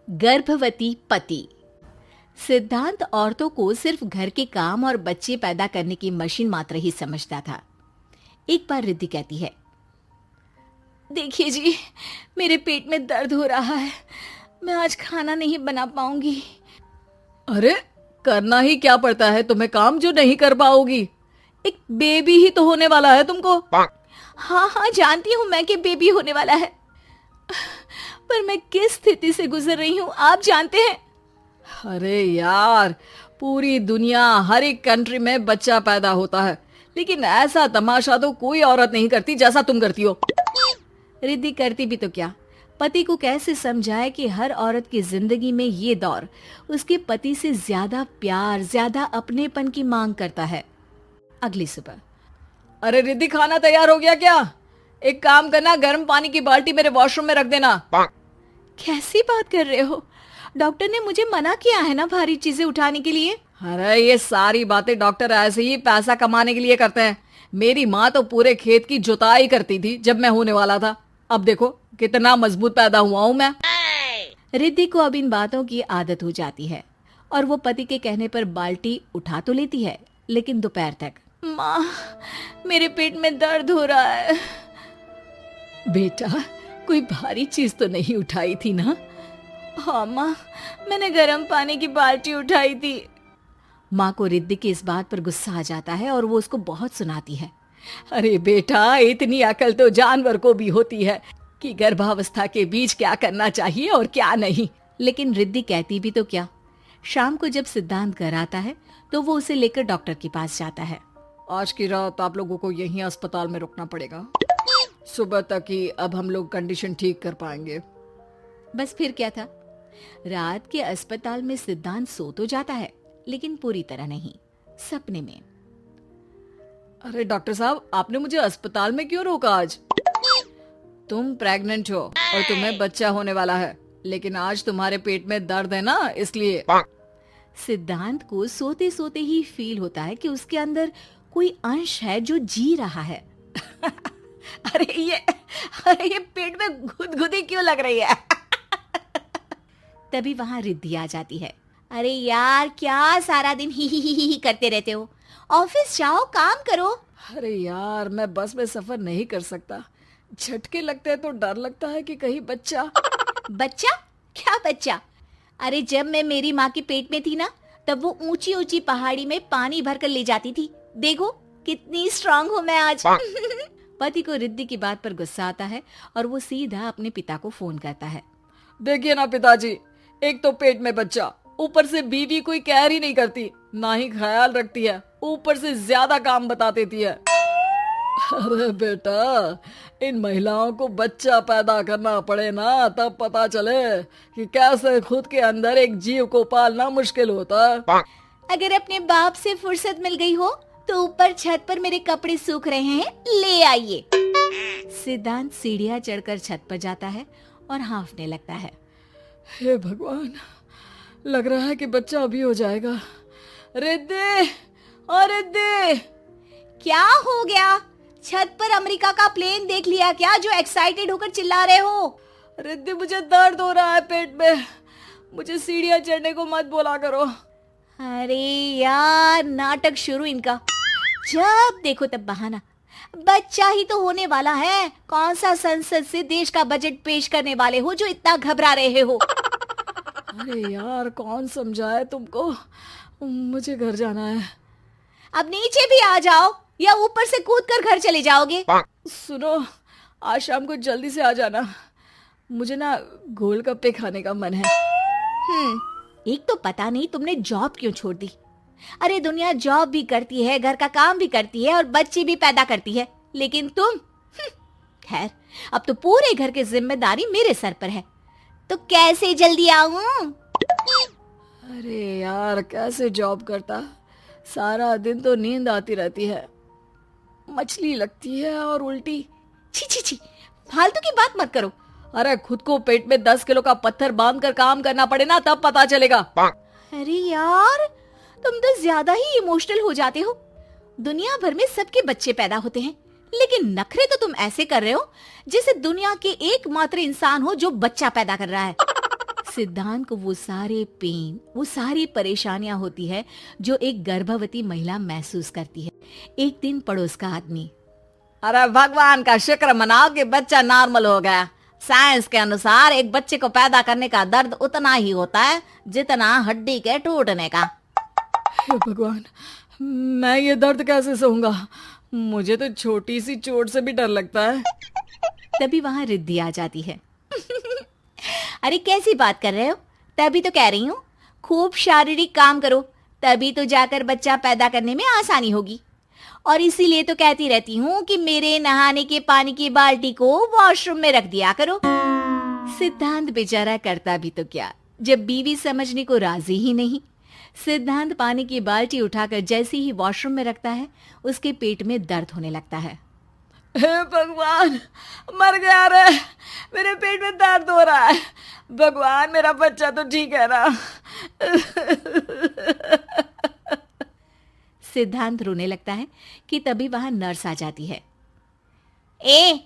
गर्भवती पति। सिद्धांत औरतों को सिर्फ घर के काम और बच्चे पैदा करने की मशीन मात्र ही समझता था। एक बार रिद्धि कहती है, देखिए जी, मेरे पेट में दर्द हो रहा है, मैं आज खाना नहीं बना पाऊंगी। अरे करना ही क्या पड़ता है तुम्हें काम जो नहीं कर पाओगी? एक बेबी ही तो होने वाला है तुमको। हाँ हाँ, जानती हूँ मैं कि बेबी होने वाला है, पर मैं किस स्थिति से गुजर रही हूँ आप जानते हैं। अरे यार, पूरी दुनिया हर एक कंट्री में बच्चा पैदा होता है, लेकिन ऐसा तमाशा तो कोई औरत नहीं करती जैसा तुम करती हो। रिद्धि करती भी तो क्या, पति को कैसे समझाए कि हर औरत की जिंदगी में ये दौर उसके पति से ज्यादा प्यार, ज्यादा अपनेपन की मांग करता है। अगली सुबह, अरे रिद्धि, खाना तैयार हो गया क्या? एक काम करना, गर्म पानी की बाल्टी मेरे वॉशरूम में रख देना। कैसी बात कर रहे हो? डॉक्टर ने मुझे मना किया है ना भारी चीजें उठाने के लिए। अरे ये सारी बातें डॉक्टर ऐसे ही पैसा कमाने के लिए करते हैं। मेरी माँ तो पूरे खेत की जुताई करती थी जब मैं होने वाला था। अब देखो कितना मजबूत पैदा हुआ हूँ मैं। रिद्धि को अब इन बातों की आदत हो जाती है और वो पति के कहने पर बाल्टी उठा तो लेती है, लेकिन दोपहर तक। माँ, मेरे पेट में दर्द हो रहा है। बेटा, कोई भारी चीज तो नहीं उठाई थी ना? हाँ माँ, मैंने गर्म पानी की बाल्टी उठाई थी। माँ को रिद्धि की इस बात पर गुस्सा आ जाता है और वो उसको बहुत सुनाती है। अरे बेटा, इतनी अकल तो जानवर को भी होती है कि गर्भावस्था के बीच क्या करना चाहिए और क्या नहीं। लेकिन रिद्धि कहती भी तो क्या। शाम को जब सिद्धांत घर आता है तो वो उसे लेकर डॉक्टर के पास जाता है। आज की रात आप लोगों को यहीं अस्पताल में रुकना पड़ेगा, सुबह तक ही अब हम लोग कंडीशन ठीक कर पाएंगे। बस फिर क्या था, रात के अस्पताल में सिद्धांत सो तो जाता है, लेकिन पूरी तरह नहीं, सपने में। अरे डॉक्टर साहब, आपने मुझे अस्पताल में क्यों रोका आज? तुम प्रेग्नेंट हो और तुम्हें बच्चा होने वाला है, लेकिन आज तुम्हारे पेट में दर्द है ना, इसलिए। सिद्धांत को सोते सोते ही फील होता है कि उसके अंदर कोई अंश है जो जी रहा है। अरे ये पेट में गुदगुदी क्यों लग रही है? तभी वहां रिद्धि आ जाती है। अरे यार, क्या सारा दिन ही करते रहते हो? ऑफिस जाओ, काम करो। अरे यार, मैं बस में सफर नहीं कर सकता। झटके लगते हैं तो डर लगता है कि कहीं बच्चा। बच्चा? क्या बच्चा? अरे जब मैं मेरी माँ के पेट में थी ना, तब वो ऊंची ऊंची पहाड़ी में पानी भरकर ले जाती थी। देखो कितनी स्ट्रांग हूँ मैं आज। पति को रिद्धि की बात पर गुस्सा आता है और वो सीधा अपने पिता को फोन करता है। देखिए ना पिताजी, एक तो पेट में बच्चा, ऊपर से बीवी कोई केयर ही नहीं करती, ना ही ख्याल रखती है, ऊपर से ज्यादा काम बता देती है। अरे बेटा, इन महिलाओं को बच्चा पैदा करना पड़े ना, तब पता चले कि कैसे खुद के अंदर एक जीव को पालना मुश्किल होता है। अगर अपने बाप से फुर्सत मिल गई हो तो ऊपर छत पर मेरे कपड़े सूख रहे हैं, ले आइए। सिद्धांत सीढ़ियां चढ़कर छत पर जाता है और हांफने लगता है। हे भगवान, लग रहा है कि बच्चा अभी हो जाएगा। रिद्धि, ओ रिद्धि! क्या हो गया? छत पर अमेरिका का प्लेन देख लिया क्या जो एक्साइटेड होकर चिल्ला रहे हो? रिद्धि, मुझे दर्द हो रहा है पेट में, मुझे सीढ़ियां चढ़ने को मत बोला करो। अरे यार, नाटक शुरू इनका। जब देखो तब बहाना। बच्चा ही तो होने वाला है, कौन सा संसद से देश का बजट पेश करने वाले हो जो इतना घबरा रहे हो? अरे यार, कौन समझाए तुमको, मुझे घर जाना है। अब नीचे भी आ जाओ या ऊपर से कूदकर घर चले जाओगे? सुनो, आज शाम को जल्दी से आ जाना, मुझे ना गोलगप्पे खाने का मन है। एक तो पता नहीं तुमने जॉब क्यों छोड़ दी। अरे दुनिया जॉब भी करती है, घर का काम भी करती है और बच्चे भी पैदा करती है, लेकिन तुम। खैर, अब तो पूरे घर की जिम्मेदारी मेरे सर पर है, तो कैसे जल्दी आऊं? अरे यार, कैसे जॉब करता, सारा दिन तो नींद आती रहती है, मछली लगती है और उल्टी। छी छी छी, फालतू की बात मत करो। अरे खुद को पेट में 10 किलो का पत्थर बांधकर काम करना पड़े ना, तब पता चलेगा। अरे यार, तुम तो ज्यादा ही इमोशनल हो जाते हो। दुनिया भर में सबके बच्चे पैदा होते हैं, लेकिन नखरे तो तुम ऐसे कर रहे हो जैसे दुनिया के एकमात्र इंसान हो जो बच्चा पैदा कर रहा है। सिद्धांत को वो सारे पेन, वो सारी परेशानियां होती है जो एक गर्भवती महिला महसूस करती है। एक दिन पड़ोस का आदमी, अरे भगवान का शुक्र मनाओ कि बच्चा नॉर्मल हो गया। साइंस के अनुसार एक बच्चे को पैदा करने का दर्द उतना ही होता है जितना हड्डी के टूटने का। हे भगवान, मैं ये दर्द कैसे सहूंगा? मुझे तो छोटी सी चोट से भी डर लगता है। तभी वहां रिद्धि आ जाती है। अरे कैसी बात कर रहे हो? तभी तो कह रही हूँ, खूब शारीरिक काम करो, तभी तो जाकर बच्चा पैदा करने में आसानी होगी। और इसीलिए तो कहती रहती हूँ कि मेरे नहाने के पानी की बाल्टी को वॉशरूम में रख दिया करो। सिद्धांत बेचारा करता भी तो क्या, जब बीवी समझने को राजी ही नहीं। सिद्धांत पानी की बाल्टी उठाकर जैसे ही वॉशरूम में रखता है, उसके पेट में दर्द होने लगता है। हे भगवान, मर गया रे, मेरे पेट में दर्द हो रहा है। भगवान, मेरा बच्चा तो ठीक है ना? सिद्धांत रोने लगता है कि तभी वहां नर्स आ जाती है। ए,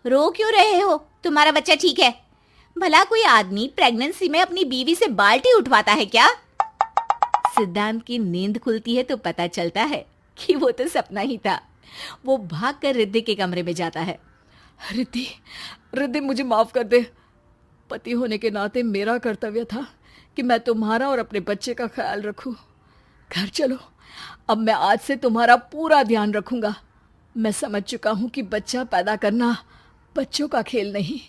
रो क्यों रहे हो? तुम्हारा बच्चा ठीक है। भला कोई आदमी प्रेगनेंसी में अपनी बीवी से बाल्टी उठवाता है क्या? सिद्धांत की नींद खुलती है तो पता चलता है कि वो तो सपना ही था। वो भागकर रिद्धि के कमरे में जाता है। रिद्धि, रिद्धि, मुझे माफ कर दे। पति होने के नाते मेरा कर्तव्य था कि मैं तुम्हारा और अपने बच्चे का ख्याल रखूं। घर चलो, अब मैं आज से तुम्हारा पूरा ध्यान रखूंगा। मैं समझ चुका हूं कि बच्चा पैदा करना बच्चों का खेल नहीं।